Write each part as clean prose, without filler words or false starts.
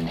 Hey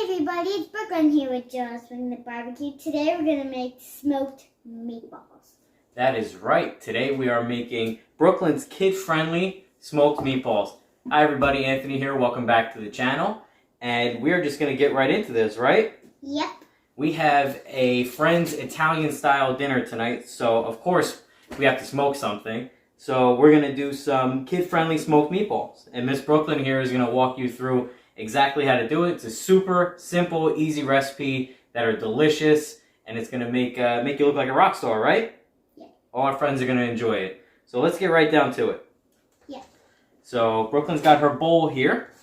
everybody, it's Brooklyn here with Just Wingin It BBQ. Today we're going to make smoked meatballs. That is right. Today we are making Brooklyn's kid-friendly smoked meatballs. Hi everybody, Anthony here. Welcome back to the channel. And we're just going to get right into this, right? Yep. We have a friend's Italian-style dinner tonight, so of course we have to smoke something. So we're going to do some kid-friendly smoked meatballs. And Miss Brooklyn here is going to walk you through exactly how to do it. It's a super simple, easy recipe that are delicious, and it's going to make you look like a rock star, right? Yeah. All our friends are going to enjoy it. So let's get right down to it. Yeah. So Brooklyn's got her bowl here,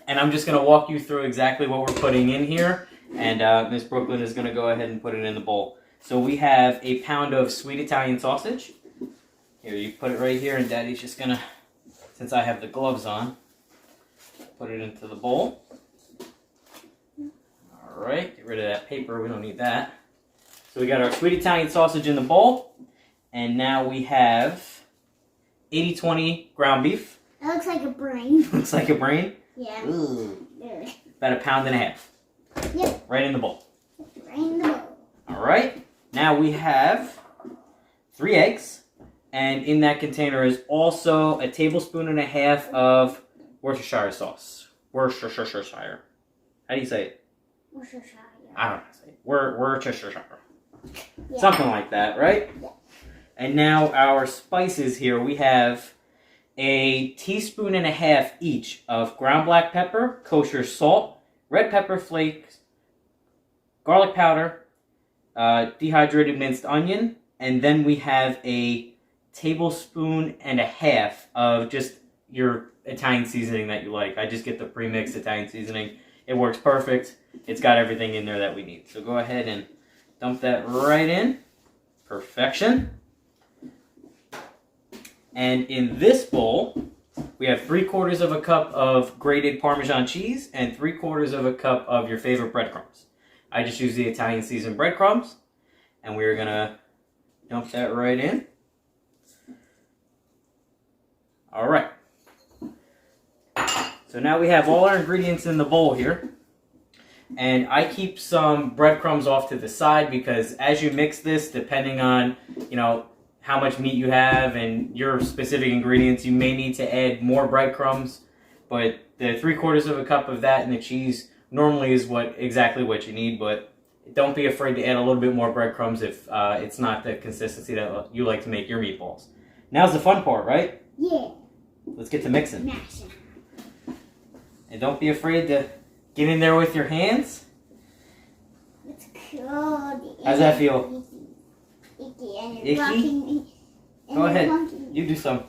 and I'm just going to walk you through exactly what we're putting in here, and Miss Brooklyn is going to go ahead and put it in the bowl. So we have a pound of sweet Italian sausage. Here, you put it right here, and Daddy's just going to, since I have the gloves on, put it into the bowl. Alright, get rid of that paper, we don't need that. So we got our sweet Italian sausage in the bowl, and now we have 80-20 ground beef. It looks like a brain. Looks like a brain? Yeah. Ooh. About a pound and a half. Yep. Right in the bowl. Right in the bowl. Alright, now we have 3 eggs, and in that container is also a tablespoon and a half of Worcestershire sauce. Worcestershire. How do you say it? Worcestershire. I don't know how to say it. Worcestershire. Yeah. Something like that, right? Yeah. And now our spices here, we have a teaspoon and a half each of ground black pepper, kosher salt, red pepper flakes, garlic powder, dehydrated minced onion, and then we have a tablespoon and a half of just your Italian seasoning that you like. I just get the pre-mixed Italian seasoning. It works perfect. It's got everything in there that we need. So go ahead and dump that right in. Perfection. And in this bowl, we have 3/4 of a cup of grated Parmesan cheese and 3/4 of a cup of your favorite breadcrumbs. I just use the Italian seasoned breadcrumbs, and we're gonna dump that right in. All right. So now we have all our ingredients in the bowl here. And I keep some breadcrumbs off to the side because as you mix this, depending on, how much meat you have and your specific ingredients, you may need to add more breadcrumbs. But the 3/4 of a cup of that and the cheese normally is exactly what you need. But don't be afraid to add a little bit more breadcrumbs if it's not the consistency that you like to make your meatballs. Now's the fun part, right? Yeah. Let's get to mixing. Mashing. And don't be afraid to get in there with your hands. It's cold. How's that feel? Icky. And you're Icky? blocking me. Go ahead. You do some.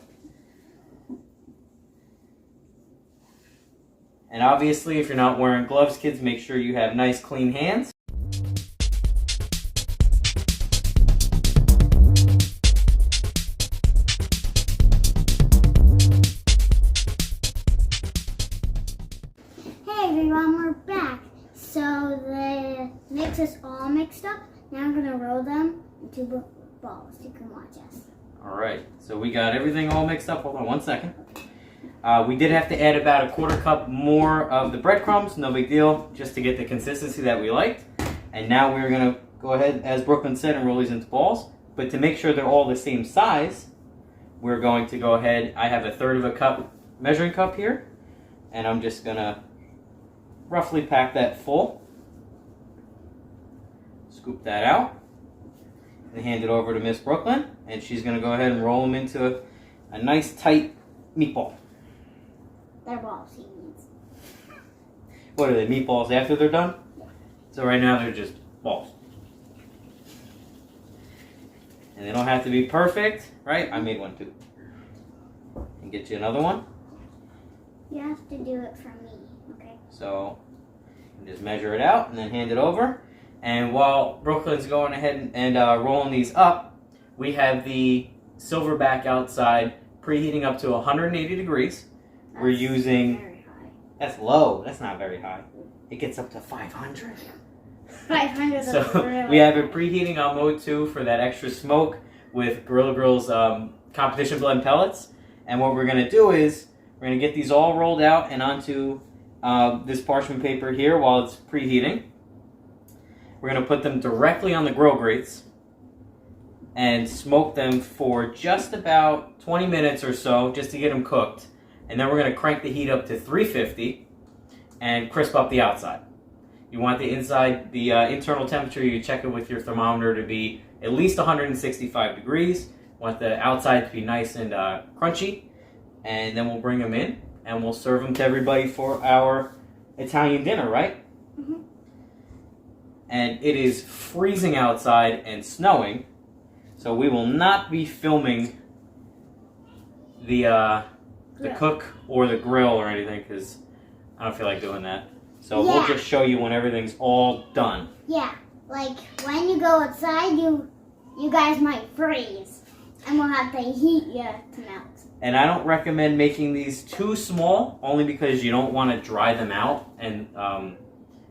And obviously, if you're not wearing gloves, kids, make sure you have nice, clean hands. Hey everyone, we're back. So the mix is all mixed up. Now I'm gonna roll them into balls. You can watch us. All right, so we got everything all mixed up. Hold on 1 second. We did have to add about a 1/4 cup more of the breadcrumbs. No big deal, just to get the consistency that we liked. And now we're gonna go ahead, as Brooklyn said, and roll these into balls. But to make sure they're all the same size, we're going to go ahead. I have a 1/3 of a cup measuring cup here, and I'm just gonna roughly pack that full. Scoop that out and hand it over to Miss Brooklyn, and she's going to go ahead and roll them into a nice tight meatball. They're balls, he means. What are they, meatballs after they're done? Yeah. So right now they're just balls. And they don't have to be perfect, right? I made one too. And get you another one. You have to do it for me, okay? So just measure it out and then hand it over. And while Brooklyn's going ahead and rolling these up, we have the Silverbac outside preheating up to 180 degrees. We're using... Very high. That's low. That's not very high. It gets up to 500. 500. So we have it preheating on mode 2 for that extra smoke. with Gorilla Grill's competition blend pellets. And what we're going to do is we're going to get these all rolled out and onto this parchment paper here while it's preheating. We're going to put them directly on the grill grates and smoke them for just about 20 minutes or so just to get them cooked. And then we're going to crank the heat up to 350 and crisp up the outside. You want the inside, the internal temperature, you check it with your thermometer to be at least 165 degrees. You want the outside to be nice and crunchy. And then we'll bring them in and we'll serve them to everybody for our Italian dinner, right? Mm-hmm. And it is freezing outside and snowing, so we will not be filming the cook or the grill or anything because I don't feel like doing that. So we'll just show you when everything's all done. Yeah, like when you go outside, you guys might freeze, and we'll have to heat you to melt. And I don't recommend making these too small, only because you don't want to dry them out and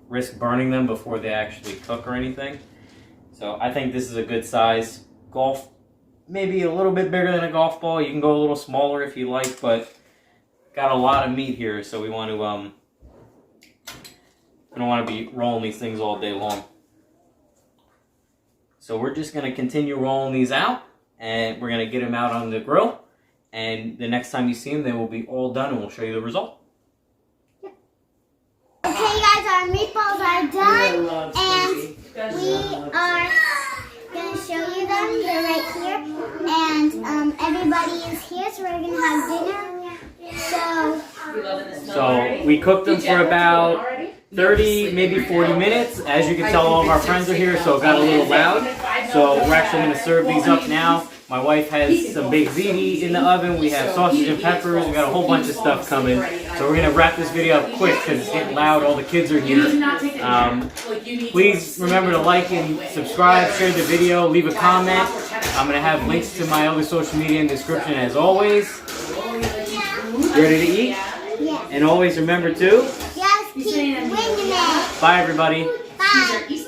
risk burning them before they actually cook or anything. So I think this is a good size. Golf, maybe a little bit bigger than a golf ball. You can go a little smaller if you like, but got a lot of meat here, so we want to I don't want to be rolling these things all day long. So we're just going to continue rolling these out, and we're going to get them out on the grill. And the next time you see them, they will be all done, and we'll show you the result. Yep. Okay, guys, our meatballs are done, and we are going to show you them. They're right here, and everybody is here, so we're going to have dinner. So we cooked them for about 30, maybe 40 minutes. As you can tell, all of our friends are here, so it got a little loud. So we're actually going to serve these up now. My wife has some baked ziti in the oven. We have sausage and peppers. We got a whole bunch of stuff coming. So we're going to wrap this video up quick because it's getting loud. All the kids are here. Please remember to like and subscribe, share the video, leave a comment. I'm going to have links to my other social media in the description as always. Ready to eat? Yeah. And always remember to just keep winging it. Bye, everybody. Bye.